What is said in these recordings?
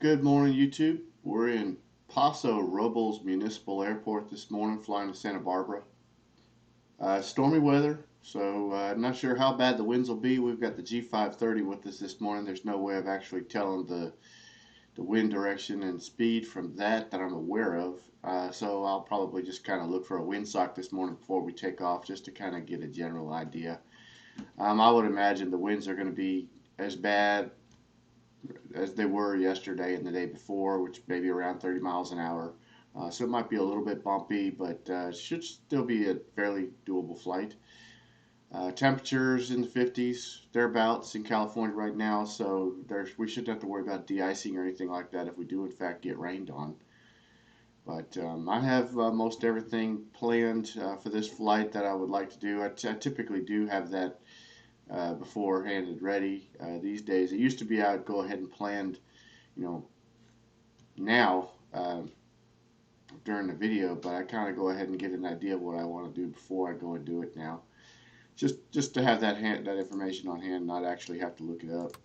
Good morning, YouTube. We're in Paso Robles Municipal Airport this morning, flying to Santa Barbara. Stormy weather, so I'm not sure how bad the winds will be. We've got the G530 with us this morning. There's no way of actually telling the wind direction and speed from that I'm aware of. So I'll probably just kind of look for a windsock this morning before we take off, just to kind of get a general idea. I would imagine the winds are going to be as bad as they were yesterday and the day before, which may be around 30 miles an hour. So it might be a little bit bumpy, but should still be a fairly doable flight. Temperatures in the 50s, thereabouts in California right now, so we shouldn't have to worry about de-icing or anything like that if we do in fact get rained on. But I have most everything planned for this flight that I would like to do. I typically do have that beforehand and ready these days. It used to be I'd go ahead and plan, now during the video, but I kind of go ahead and get an idea of what I want to do before I go and do it now. Just to have that information on hand, not actually have to look it up.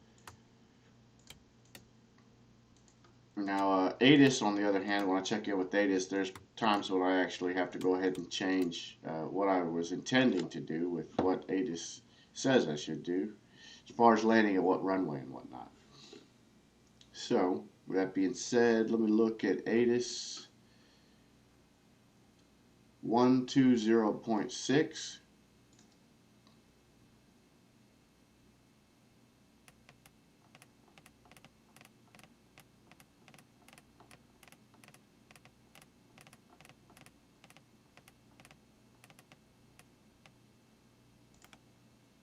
Now, ATIS, on the other hand, when I check in with ATIS, there's times when I actually have to go ahead and change what I was intending to do with what ATIS says I should do, as far as landing at what runway and whatnot. So, with that being said, let me look at ATIS 120.6.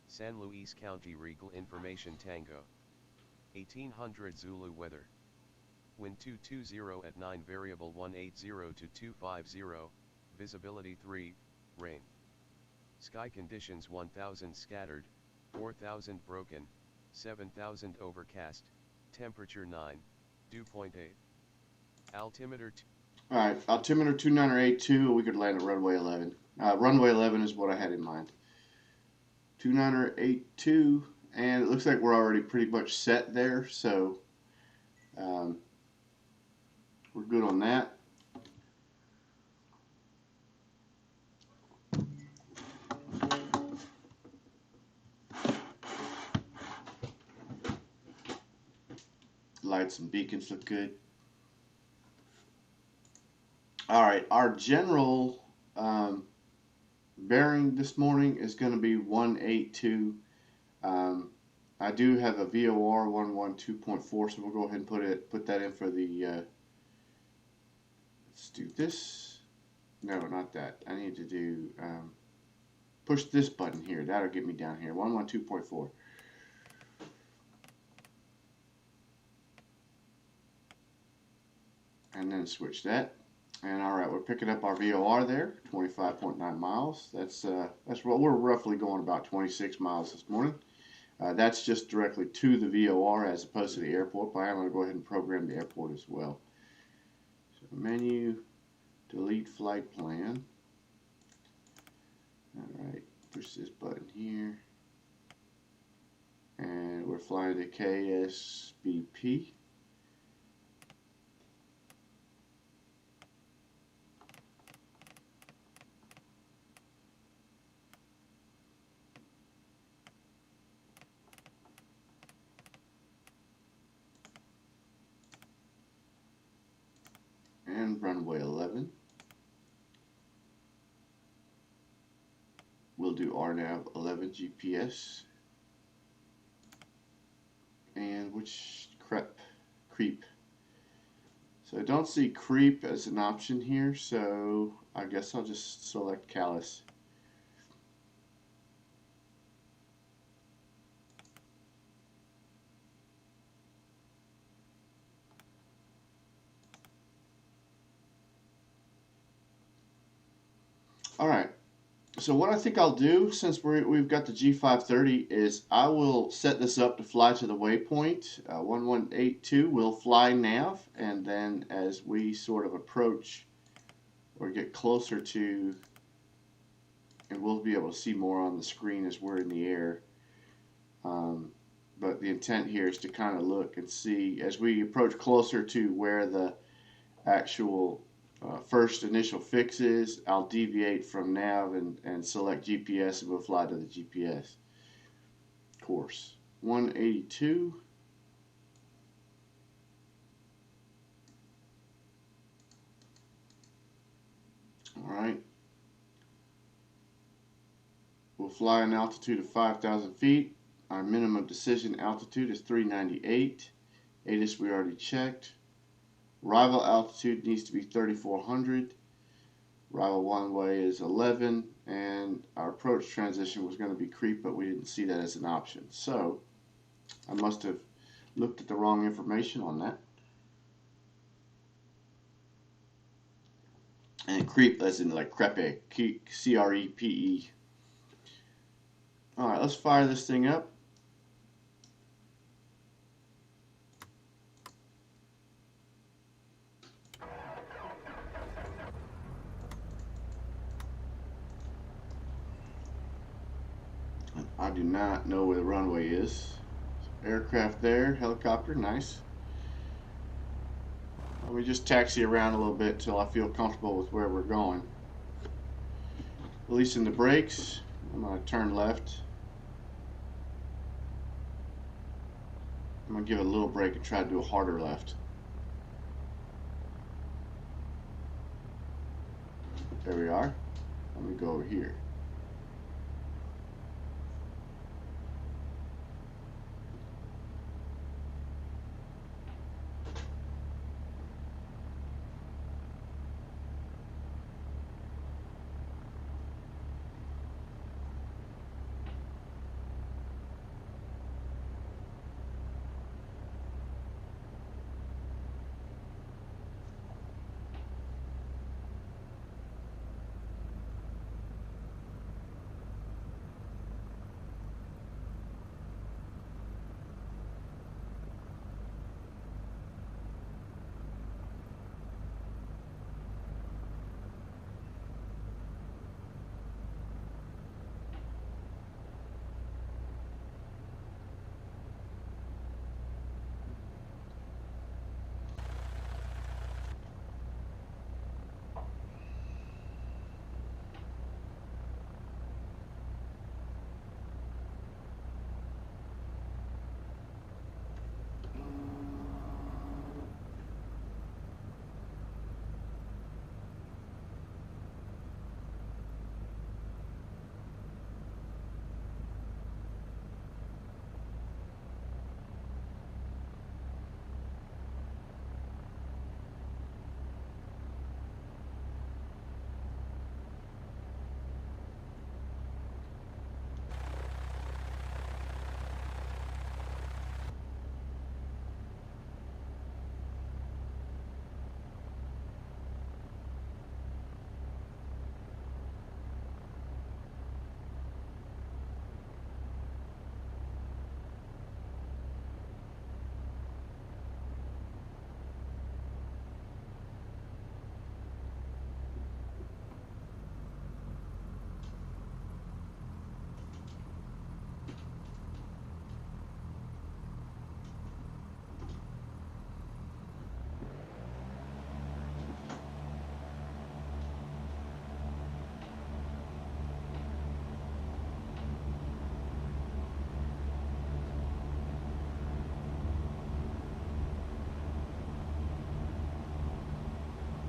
San Luis County Regal Information Tango. 1800 Zulu weather. Wind 220 at 9 variable 180 to 250, visibility 3, rain. Sky conditions 1000 scattered, 4000 broken, 7000 overcast, temperature 9, dew point 8. Altimeter 2. Alright, altimeter 2982, we could land at runway 11. Runway 11 is what I had in mind. 2982, and it looks like we're already pretty much set there, so we're good on that. Lights and beacons look good. Alright, our general bearing this morning is going to be 182. I do have a VOR 112.4, so we'll go ahead and put that in for the let's do this. No, not that. I need to do push this button here. That'll get me down here. 112.4. And then switch that. And alright, we're picking up our VOR there, 25.9 miles. That's what we're roughly going about 26 miles this morning. That's just directly to the VOR as opposed to the airport, but I'm going to go ahead and program the airport as well. So menu, delete flight plan. Alright, push this button here. And we're flying to KSBP. And runway 11. We'll do RNAV 11 GPS. And which creep. So I don't see creep as an option here, so I guess I'll just select callus. Alright, so what I think I'll do, since we've got the G530, is I will set this up to fly to the waypoint, 1182. We'll fly nav, and then as we sort of approach or get closer to, and we'll be able to see more on the screen as we're in the air, but the intent here is to kind of look and see as we approach closer to where the actual first initial fix is. I'll deviate from nav and select GPS, and we'll fly to the GPS course. 182. All right. We'll fly an altitude of 5,000 feet. Our minimum decision altitude is 398. ATIS we already checked. Arrival altitude needs to be 3,400. Arrival runway is 11, and our approach transition was going to be creep, but we didn't see that as an option. So I must have looked at the wrong information on that. And creep as in like crepe, C-R-E-P-E. All right, let's fire this thing up. I do not know where the runway is. Aircraft there, helicopter, nice. Let me just taxi around a little bit until I feel comfortable with where we're going. Releasing the brakes. I'm going to turn left. I'm going to give it a little brake and try to do a harder left. There we are. Let me go over here.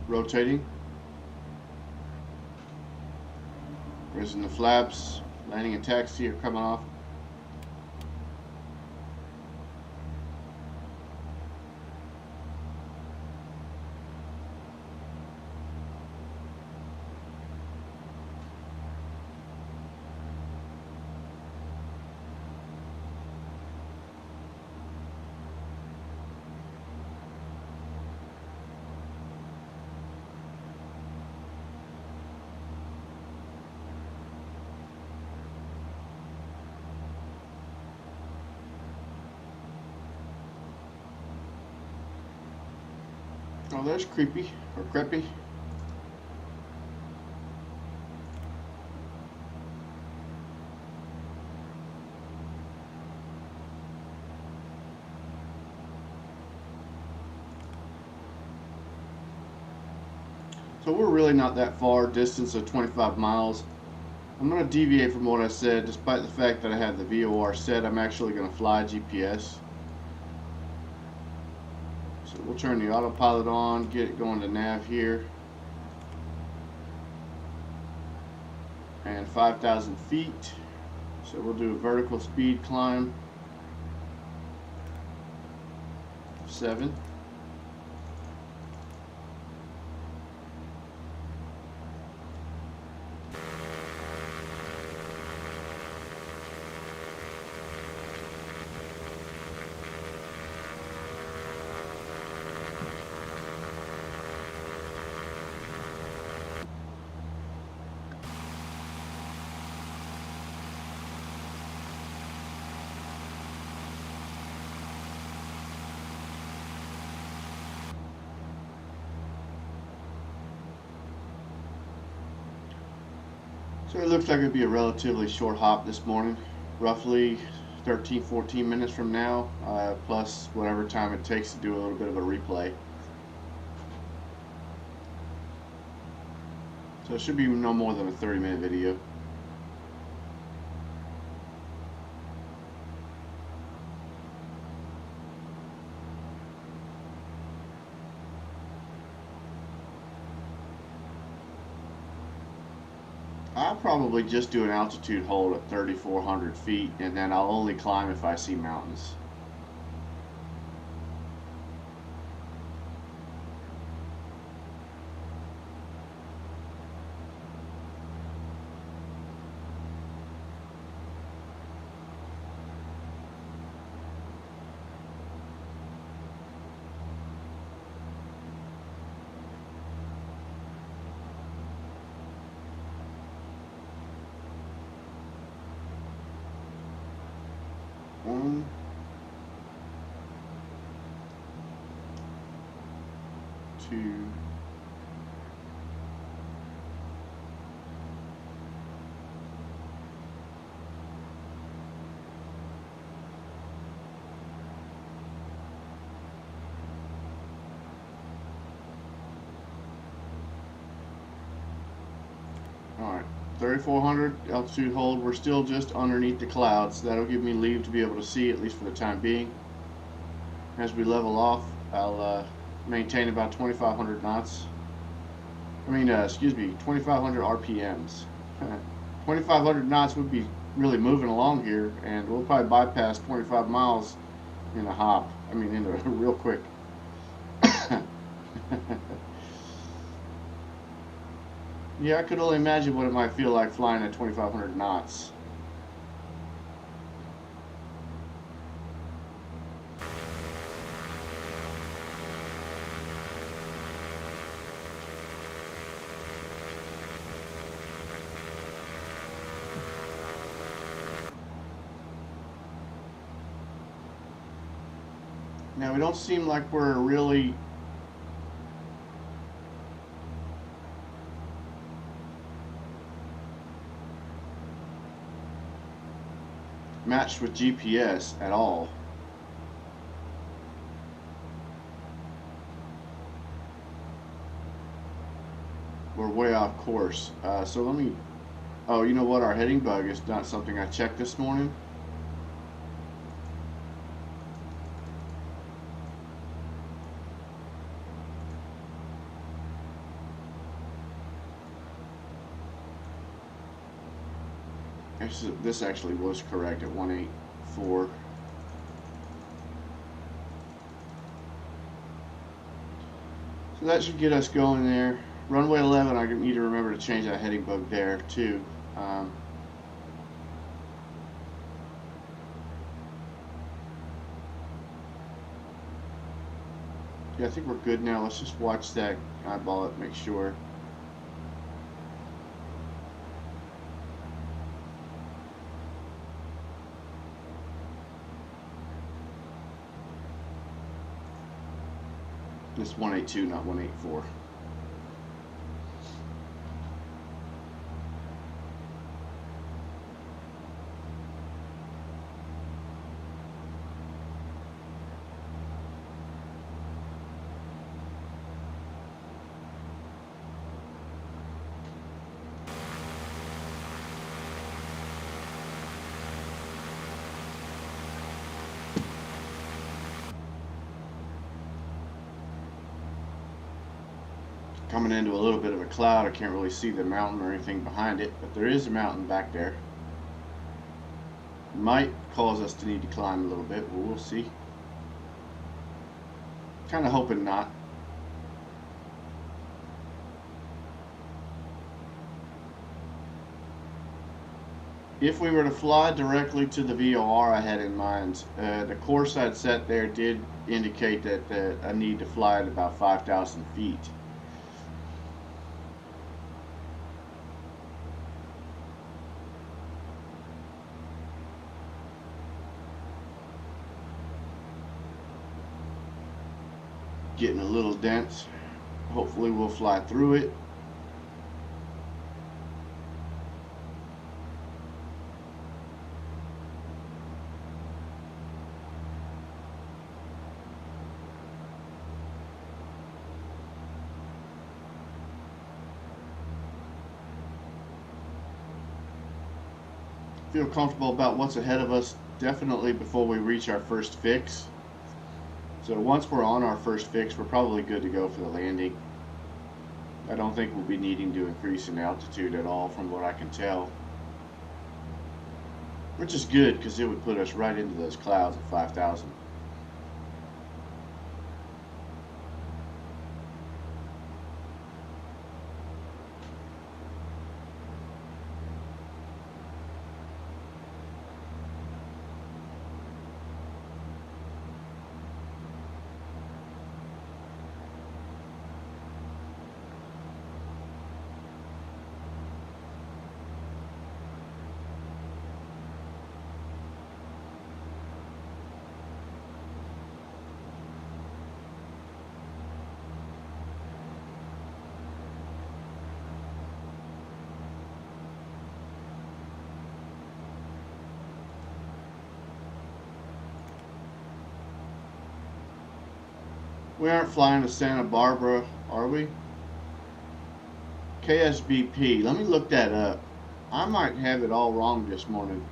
Rotating. Raising the flaps. Landing and taxi are coming off. Oh, there's creepy or creepy. So we're really not that far, distance of 25 miles. I'm going to deviate from what I said, despite the fact that I have the VOR set. I'm actually going to fly GPS. So we'll turn the autopilot on, get it going to nav here. And 5,000 feet. So we'll do a vertical speed climb. 7. So it looks like it'd be a relatively short hop this morning, roughly 13-14 minutes from now, plus whatever time it takes to do a little bit of a replay. So it should be no more than a 30-minute video. I'll probably just do an altitude hold at 3,400 feet, and then I'll only climb if I see mountains. One, two, all right, 3,400 altitude hold. We're still just underneath the clouds. That'll give me leave to be able to see, at least for the time being. As we level off, I'll maintain about 2,500 knots. Excuse me, 2,500 RPMs. 2,500 knots would be really moving along here, and we'll probably bypass 25 miles in a hop. In a real quick. Yeah, I could only imagine what it might feel like flying at 2,500 knots. Now, we don't seem like we're really matched with GPS at all. We're way off course. So let me, oh, you know what? Our heading bug is not something I checked this morning. This actually was correct at 184. So that should get us going there. Runway 11, I need to remember to change that heading bug there too. Yeah, I think we're good now. Let's just watch that, eyeball it, make sure. It's 182, not 184. coming into a little bit of a cloud. I can't really see the mountain or anything behind it, but there is a mountain back there. Might cause us to need to climb a little bit, but we'll see. Kind of hoping not. If we were to fly directly to the VOR I had in mind, the course I'd set there did indicate that I need to fly at about 5,000 feet. Getting a little dense. Hopefully we'll fly through it. Feel comfortable about what's ahead of us definitely before we reach our first fix. So once we're on our first fix, we're probably good to go for the landing. I don't think we'll be needing to increase in altitude at all from what I can tell. Which is good because it would put us right into those clouds at 5,000. We aren't flying to Santa Barbara, are we? KSBP. Let me look that up. I might have it all wrong this morning.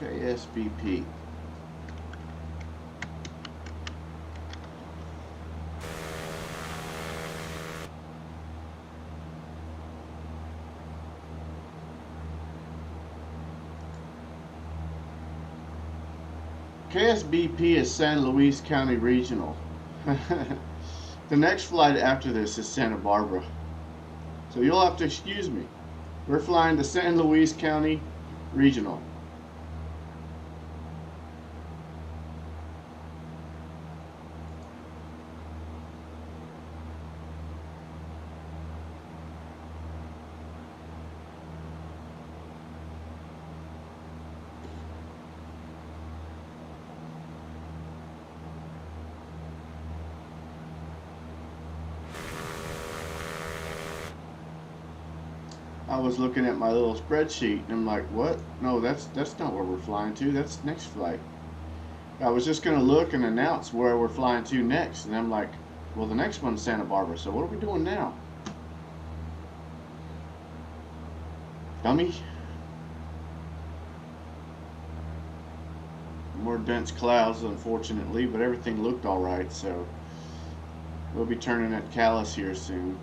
KSBP. KSBP is San Luis County Regional. The next flight after this is Santa Barbara. So you'll have to excuse me. We're flying to San Luis County Regional. I was looking at my little spreadsheet and I'm like, what? No, that's not where we're flying to. That's next flight. I was just going to look and announce where we're flying to next. And I'm like, well, the next one's Santa Barbara. So what are we doing now? Dummy. More dense clouds, unfortunately, but everything looked all right. So we'll be turning at Calais here soon.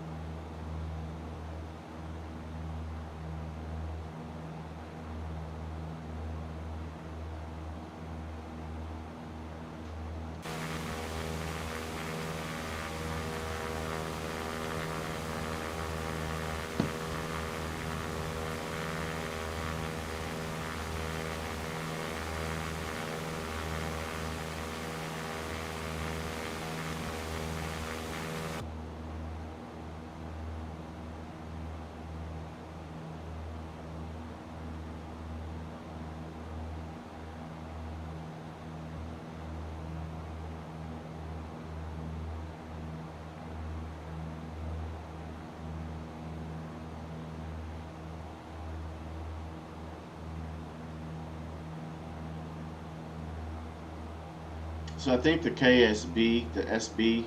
So I think the KSB, the SB,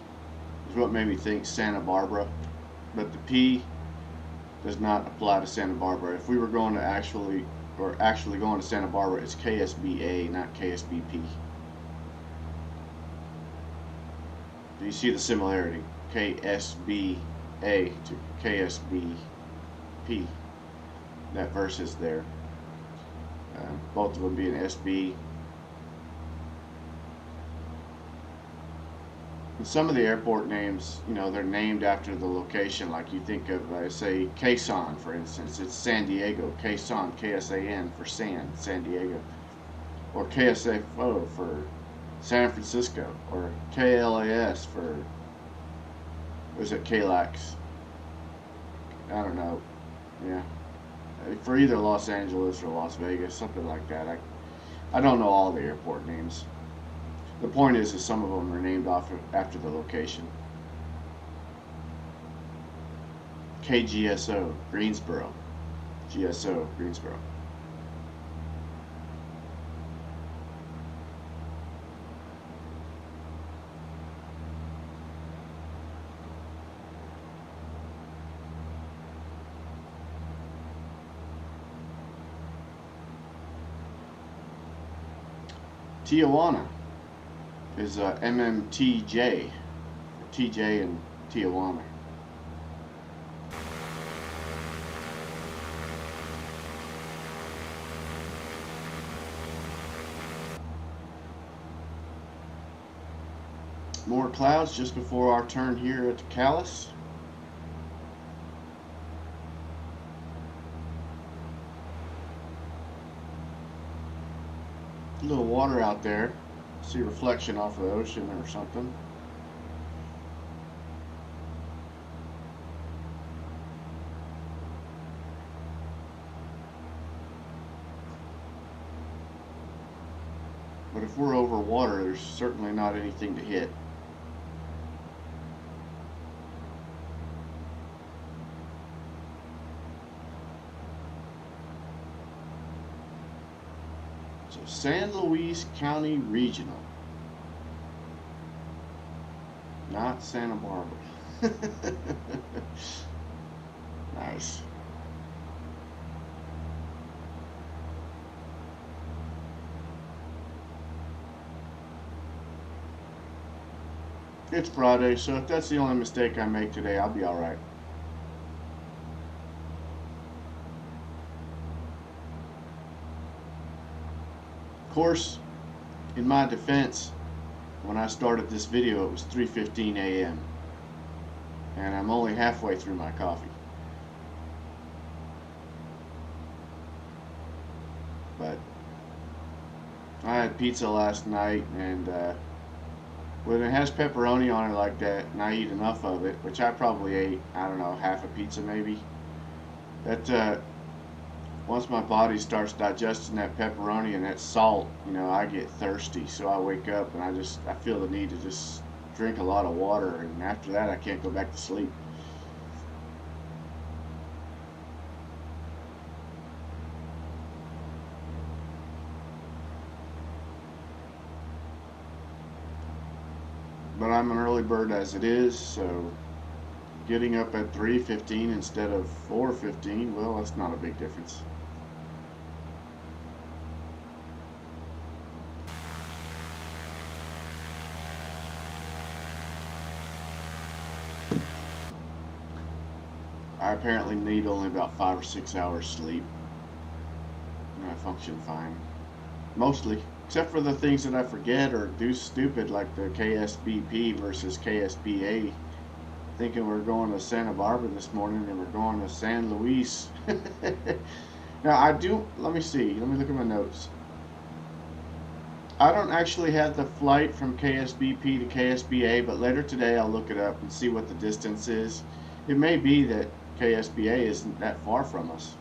is what made me think Santa Barbara, but the P does not apply to Santa Barbara. If we were going to actually going to Santa Barbara, it's KSBA, not KSBP. You see the similarity, KSBA to KSBP. That verse is there. Both of them being SB. And some of the airport names, you know, they're named after the location. Like you think of, say, Quezon, for instance. It's San Diego. Quezon, KSAN for San Diego. Or KSFO for San Francisco. Or KLAS for, was it KLAX? I don't know. Yeah. For either Los Angeles or Las Vegas, something like that. I don't know all the airport names. The point is some of them are named after the location. KGSO, Greensboro. GSO, Greensboro. Tijuana is MMTJ, TJ in Tijuana. More clouds just before our turn here at Calais. A little water out there. See reflection off of the ocean or something. But if we're over water, there's certainly not anything to hit. So San Luis County Regional, not Santa Barbara. Nice. It's Friday, so if that's the only mistake I make today, I'll be alright. Of course, in my defense, when I started this video, it was 3:15 a.m. and I'm only halfway through my coffee. But I had pizza last night, and when it has pepperoni on it like that, and I eat enough of it, which I probably ate, I don't know, half a pizza maybe, that once my body starts digesting that pepperoni and that salt, you know, I get thirsty. So I wake up and I feel the need to just drink a lot of water, and after that I can't go back to sleep. But I'm an early bird as it is, so getting up at 3:15 instead of 4:15, well, that's not a big difference. I apparently need only about 5 or 6 hours sleep, and I function fine. Mostly. Except for the things that I forget or do stupid, like the KSBP versus KSBA. Thinking we're going to Santa Barbara this morning and we're going to San Luis. Now let me see, let me look at my notes. I don't actually have the flight from KSBP to KSBA, but later today I'll look it up and see what the distance is. It may be that KSBA isn't that far from us.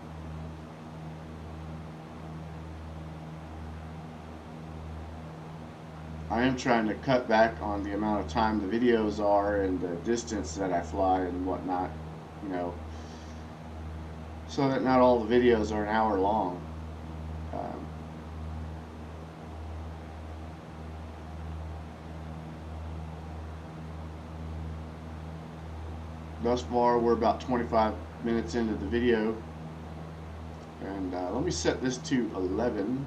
I am trying to cut back on the amount of time the videos are and the distance that I fly and whatnot, you know, so that not all the videos are an hour long. Thus far, we're about 25 minutes into the video, and let me set this to 11.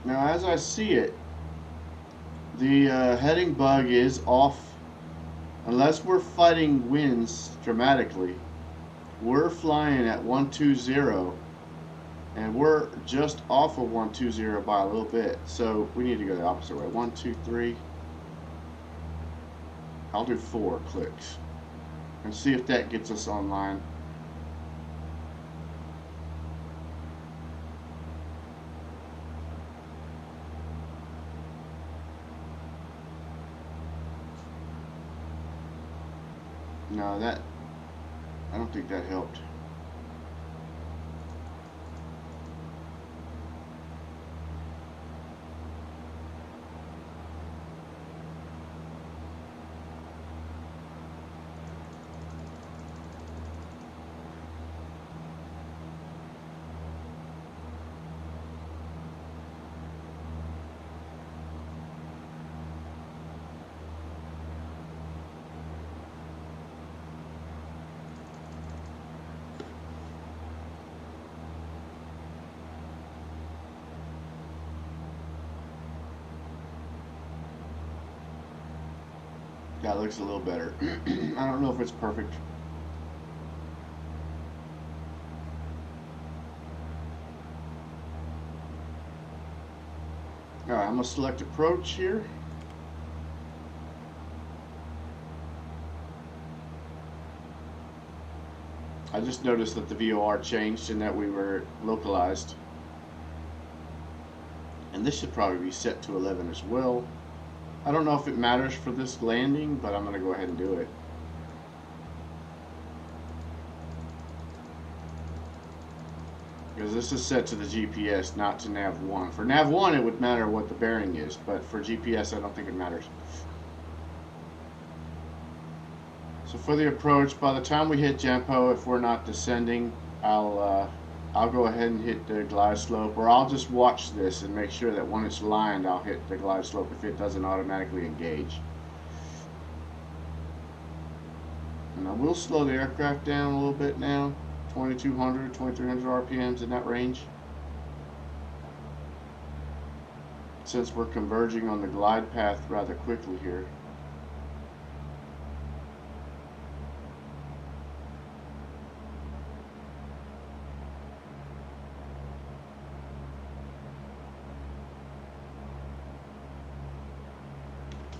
Now, as I see it, the heading bug is off. Unless we're fighting winds dramatically, we're flying at 120, and we're just off of 120 by a little bit. So we need to go the opposite way. 1, 2, 3. I'll do 4 clicks and see if that gets us online. No, I don't think that helped. That looks a little better. I don't know if it's perfect. Alright, I'm going to select approach here. I just noticed that the VOR changed and that we were localized. And this should probably be set to 11 as well. I don't know if it matters for this landing, but I'm going to go ahead and do it. Because this is set to the GPS, not to nav1. For nav1 it would matter what the bearing is, but for GPS I don't think it matters. So for the approach, by the time we hit Jampo, if we're not descending, I'll go ahead and hit the glide slope, or I'll just watch this and make sure that when it's lined, I'll hit the glide slope if it doesn't automatically engage. And I will slow the aircraft down a little bit now, 2200, 2300 RPMs in that range. Since we're converging on the glide path rather quickly here.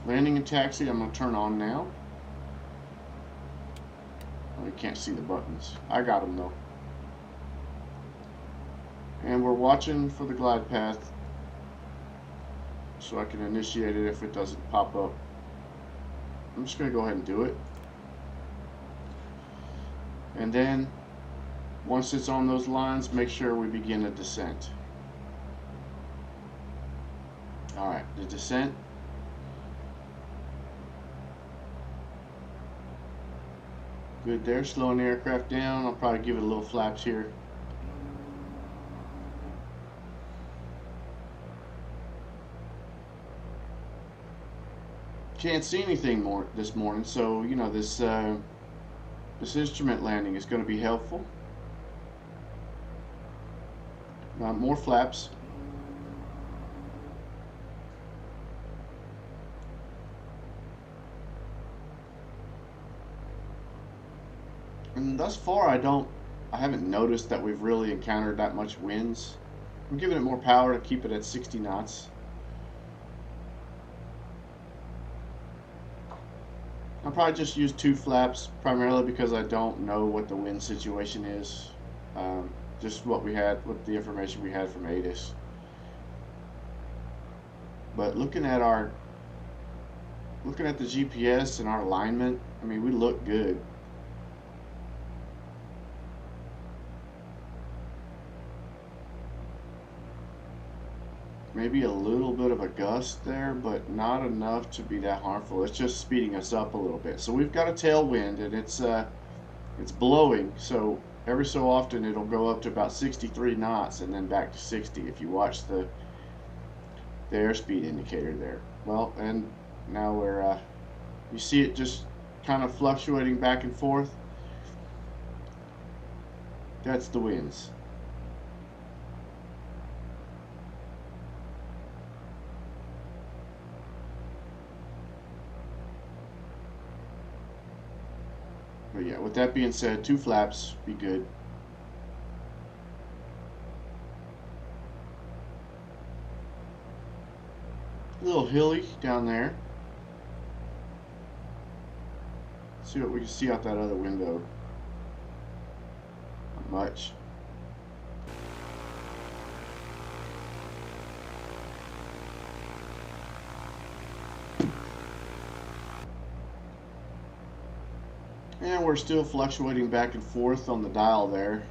Landing and taxi, I'm going to turn on now. Oh, you can't see the buttons. I got them though. And we're watching for the glide path so I can initiate it if it doesn't pop up. I'm just going to go ahead and do it. And then, once it's on those lines, make sure we begin a descent. Alright, the descent. Good there, slowing the aircraft down. I'll probably give it a little flaps here. Can't see anything more this morning, so you know this instrument landing is going to be helpful. More flaps. And thus far, I haven't noticed that we've really encountered that much winds. I'm giving it more power to keep it at 60 knots. I'll probably just use 2 flaps, primarily because I don't know what the wind situation is. Just what the information we had from ATIS. But looking at the GPS and our alignment, I mean, we look good. Maybe a little bit of a gust there, but not enough to be that harmful. It's just speeding us up a little bit. So we've got a tailwind, and it's blowing. So every so often it'll go up to about 63 knots and then back to 60 if you watch the airspeed indicator there. Well, and now we're you see it just kind of fluctuating back and forth. That's the winds. But yeah, with that being said, 2 flaps, be good. A little hilly down there. See what we can see out that other window. Not much. And we're still fluctuating back and forth on the dial there.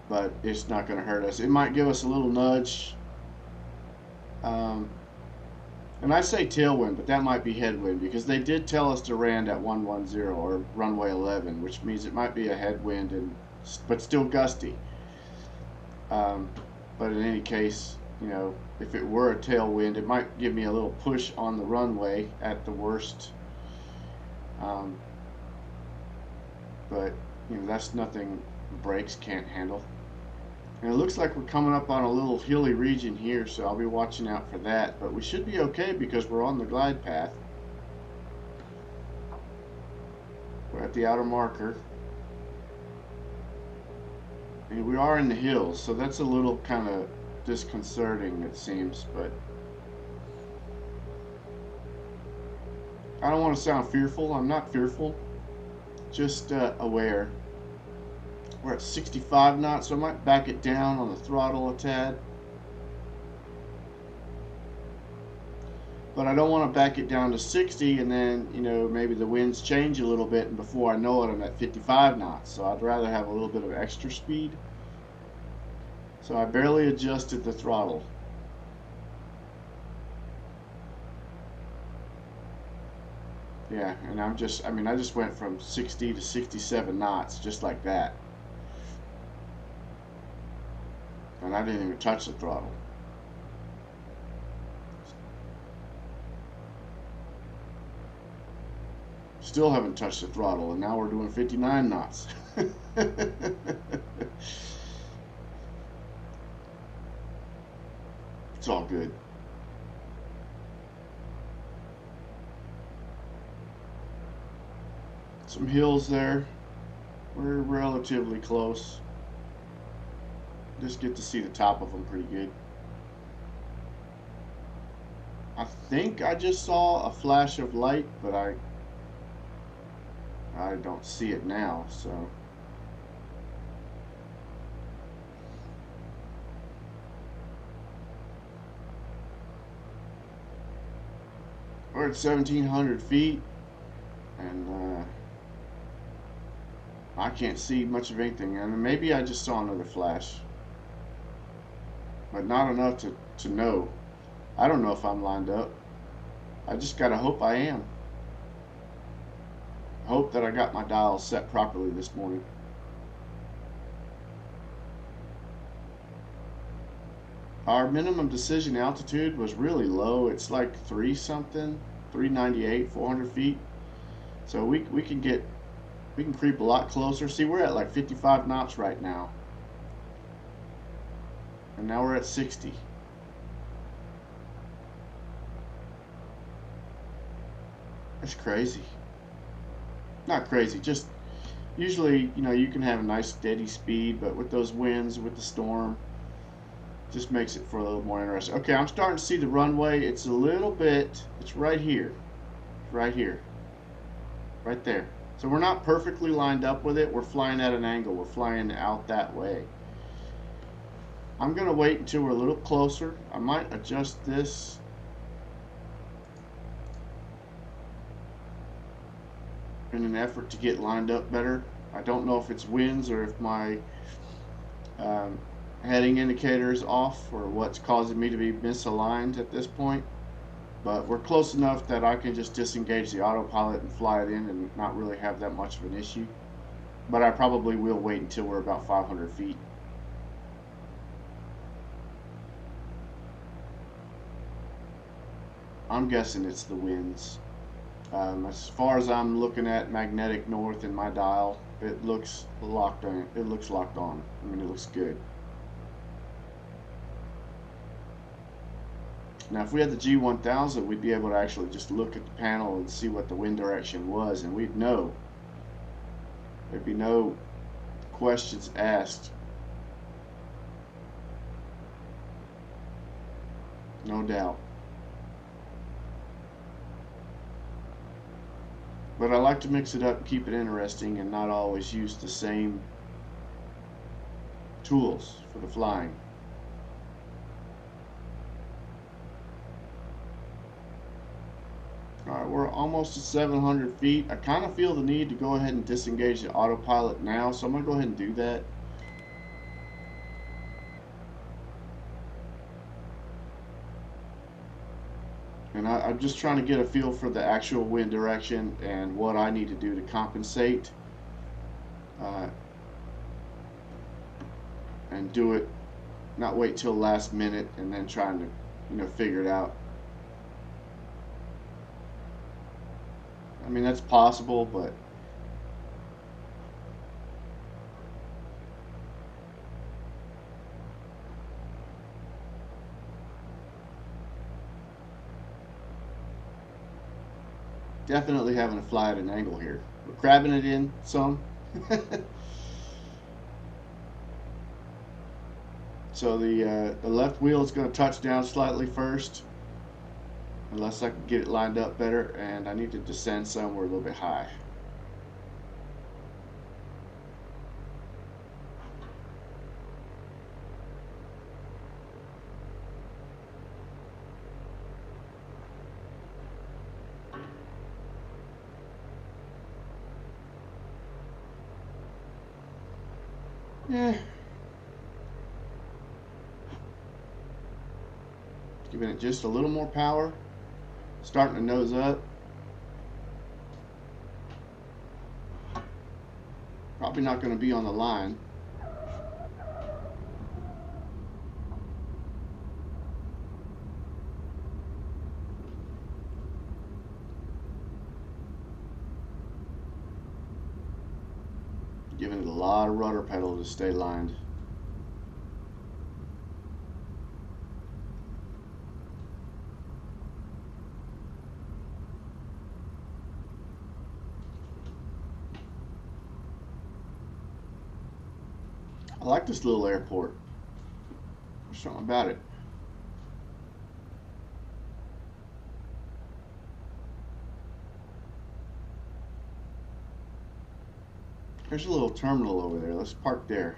But it's not going to hurt us. It might give us a little nudge. And I say tailwind, but that might be headwind because they did tell us to land at 110 or runway 11, which means it might be a headwind, but still gusty. But in any case, you know, if it were a tailwind, it might give me a little push on the runway at the worst. But you know, that's nothing brakes can't handle. And it looks like we're coming up on a little hilly region here, so I'll be watching out for that. But we should be okay because we're on the glide path. We're at the outer marker. And we are in the hills, so that's a little kind of disconcerting, it seems. But I don't want to sound fearful. I'm not fearful. Just aware. We're at 65 knots, so I might back it down on the throttle a tad. But I don't want to back it down to 60 and then, you know, maybe the winds change a little bit and before I know it I'm at 55 knots. So I'd rather have a little bit of extra speed. So I barely adjusted the throttle. Yeah, and I just went from 60 to 67 knots just like that. And I didn't even touch the throttle. Still haven't touched the throttle, and now we're doing 59 knots. It's all good. Some hills there. We're relatively close. Just get to see the top of them pretty good. I think I just saw a flash of light, but I don't see it now, so we're at 1,700 feet, and I can't see much of anything. And maybe I just saw another flash, but not enough to know. I don't know if I'm lined up. I just gotta hope I am. Hope that I got my dial set properly this morning. Our minimum decision altitude was really low. It's like 3 something, 398, 400 feet. So we can creep a lot closer. See, we're at like 55 knots right now. And now we're at 60. That's crazy. Not crazy, just usually, you know, you can have a nice steady speed, but with those winds, with the storm, just makes it for a little more interesting. Okay, I'm starting to see the runway. It's a little bit, it's right here, right here, right there. So we're not perfectly lined up with it. We're flying at an angle. We're flying out that way. I'm going to wait until we're a little closer. I might adjust this. In an effort to get lined up better. I don't know if it's winds or if my heading indicator is off or what's causing me to be misaligned at this point, but we're close enough that I can just disengage the autopilot and fly it in and not really have that much of an issue. But I probably will wait until we're about 500 feet. I'm guessing it's the winds. As far as I'm looking at magnetic north in my dial, it looks locked on. It looks locked on. I mean, it looks good. Now, if we had the G1000, we'd be able to actually just look at the panel and see what the wind direction was, and we'd know. There'd be no questions asked. No doubt. But I like to mix it up and keep it interesting and not always use the same tools for the flying. Alright, we're almost at 700 feet. I kind of feel the need to go ahead and disengage the autopilot now, so I'm going to go ahead and do that. And I'm just trying to get a feel for the actual wind direction and what I need to do to compensate. And do it, not wait till last minute and then trying to, figure it out. I mean, that's possible, but definitely having to fly at an angle here. We're crabbing it in some. So the left wheel is going to touch down slightly first, unless I can get it lined up better, and I need to descend somewhere a little bit high. Yeah. Giving it just a little more power, starting to nose up. Probably not going to be on the line. Giving it a lot of rudder pedal to stay lined. I like this little airport. There's something about it. There's a little terminal over there. Let's park there.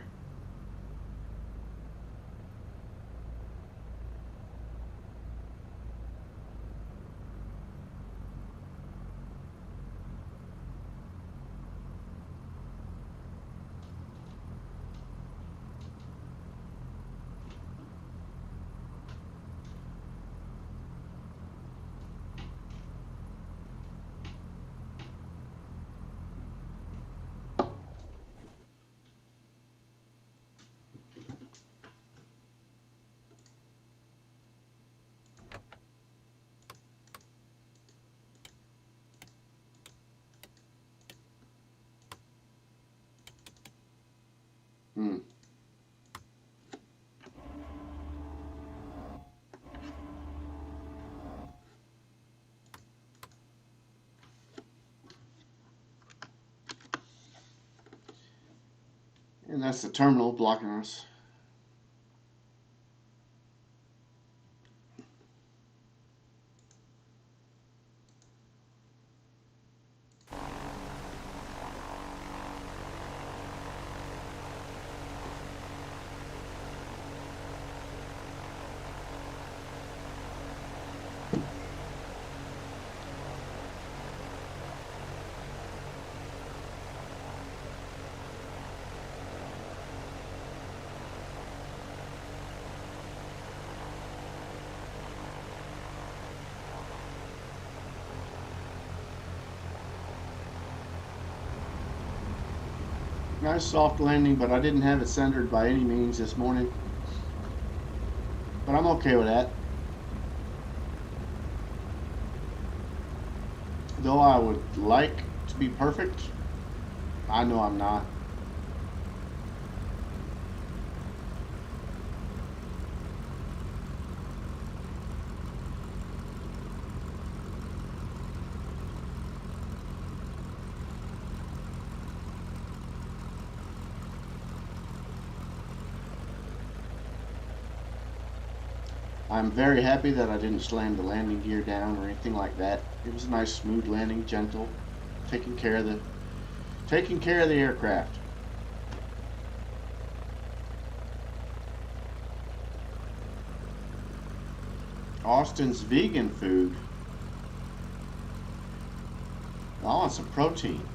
And that's the terminal blocking us. Nice soft landing, but I didn't have it centered by any means this morning. But I'm okay with that. Though I would like to be perfect, I know I'm not. I'm very happy that I didn't slam the landing gear down or anything like that. It was a nice smooth landing, gentle, taking care of the aircraft. Austin's vegan food. I want some protein.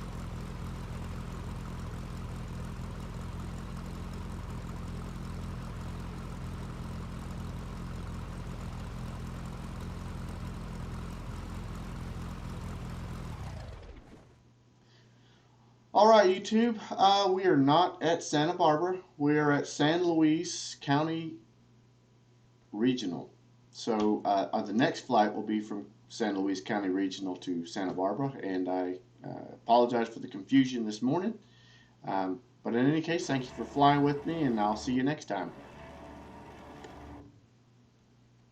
All right, YouTube. We are not at Santa Barbara. We are at San Luis County Regional. So the next flight will be from San Luis County Regional to Santa Barbara, and I apologize for the confusion this morning. But in any case, thank you for flying with me, and I'll see you next time.